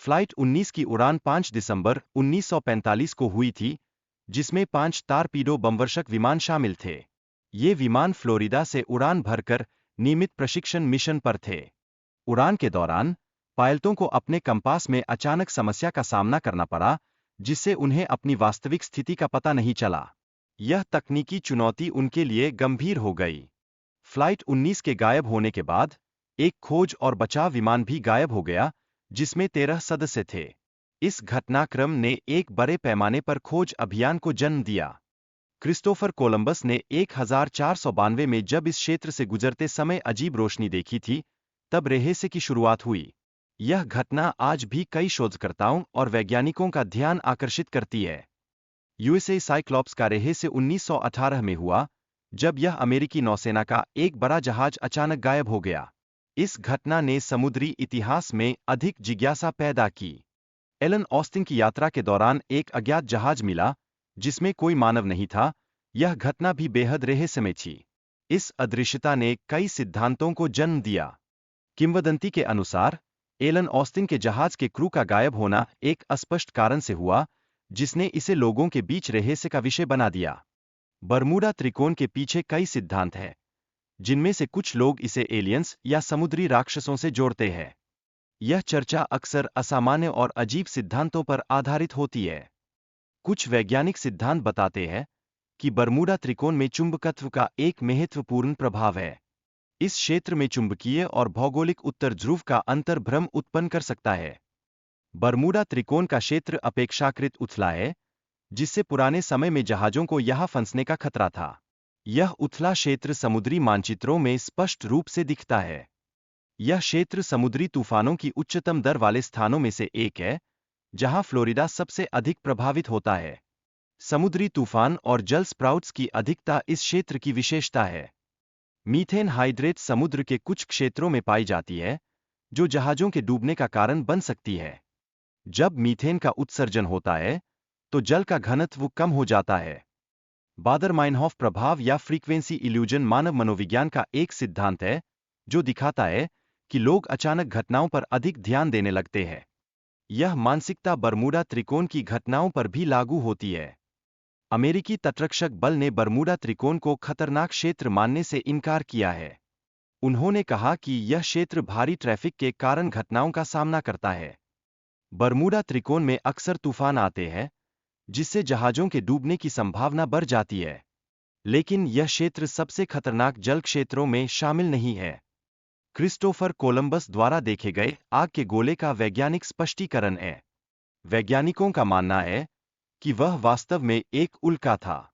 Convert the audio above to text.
Flight 19 की उड़ान 5 दिसंबर 1945 को हुई थी, जिसमें 5 टारपीडो बमवर्षक विमान शामिल थे। ये विमान फ्लोरिडा से उड़ान भरकर नियमित प्रशिक्षण मिशन पर थे। उड़ान के दौरान पायलटों को अपने कंपास में अचानक समस्या का सामना करना पड़ा, जिससे उन्हें अपनी वास्तविक स्थिति का पता नहीं चला। यह तकनीकी चुनौती उनके लिए गंभीर हो गई। फ्लाइट 19 के गायब होने के बाद एक खोज और बचाव विमान भी गायब हो गया, जिसमें 13 सदस्य थे। इस घटनाक्रम ने एक बड़े पैमाने पर खोज अभियान को जन्म दिया। क्रिस्टोफर कोलंबस ने 1492 में जब इस क्षेत्र से गुजरते समय अजीब रोशनी देखी थी, तब रहस्य की शुरुआत हुई। यह घटना आज भी कई शोधकर्ताओं और वैज्ञानिकों का ध्यान आकर्षित करती है। यूएसए साइक्लॉप्स का रहस्य 1918 में हुआ, जब यह अमेरिकी नौसेना का एक बड़ा जहाज अचानक गायब हो गया। इस घटना ने समुद्री इतिहास में अधिक जिज्ञासा पैदा की। एलन ऑस्टिन की यात्रा के दौरान एक अज्ञात जहाज मिला, जिसमें कोई मानव नहीं था। यह घटना भी बेहद रहस्यमय थी। इस अदृश्यता ने कई सिद्धांतों को जन्म दिया। किंवदंती के अनुसार एलन ऑस्टिन के जहाज के क्रू का गायब होना एक अस्पष्ट कारण से हुआ, जिसने इसे लोगों के बीच रहस्य का विषय बना दिया। बरमूडा त्रिकोण के पीछे कई सिद्धांत हैं, जिनमें से कुछ लोग इसे एलियंस या समुद्री राक्षसों से जोड़ते हैं। यह चर्चा अक्सर असामान्य और अजीब सिद्धांतों पर आधारित होती है। कुछ वैज्ञानिक सिद्धांत बताते हैं कि बरमूडा त्रिकोण में चुंबकत्व का एक महत्वपूर्ण प्रभाव है। इस क्षेत्र में चुंबकीय और भौगोलिक उत्तर ध्रुव का अंतर भ्रम उत्पन्न कर सकता है। बरमूडा त्रिकोण का क्षेत्र अपेक्षाकृत उथला है, जिससे पुराने समय में जहाजों को यहां फंसने का खतरा था। यह उथला क्षेत्र समुद्री मानचित्रों में स्पष्ट रूप से दिखता है। यह क्षेत्र समुद्री तूफानों की उच्चतम दर वाले स्थानों में से एक है, जहां फ्लोरिडा सबसे अधिक प्रभावित होता है। समुद्री तूफान और जल स्प्राउट्स की अधिकता इस क्षेत्र की विशेषता है। मीथेन हाइड्रेट समुद्र के कुछ क्षेत्रों में पाई जाती है, जो जहाजों के डूबने का कारण बन सकती है। जब मीथेन का उत्सर्जन होता है, तो जल का घनत्व कम हो जाता है। बादर-माइनहॉफ प्रभाव या फ्रीक्वेंसी इल्यूजन मानव मनोविज्ञान का एक सिद्धांत है, जो दिखाता है कि लोग अचानक घटनाओं पर अधिक ध्यान देने लगते हैं। यह मानसिकता बरमूडा त्रिकोण की घटनाओं पर भी लागू होती है। अमेरिकी तटरक्षक बल ने बरमूडा त्रिकोण को खतरनाक क्षेत्र मानने से इनकार किया है। उन्होंने कहा कि यह क्षेत्र भारी ट्रैफिक के कारण घटनाओं का सामना करता है। बरमूडा त्रिकोण में अक्सर तूफान आते हैं, जिससे जहाजों के डूबने की संभावना बढ़ जाती है। लेकिन यह क्षेत्र सबसे खतरनाक जल क्षेत्रों में शामिल नहीं है। क्रिस्टोफर कोलंबस द्वारा देखे गए आग के गोले का वैज्ञानिक स्पष्टीकरण है। वैज्ञानिकों का मानना है कि वह वास्तव में एक उल्का था।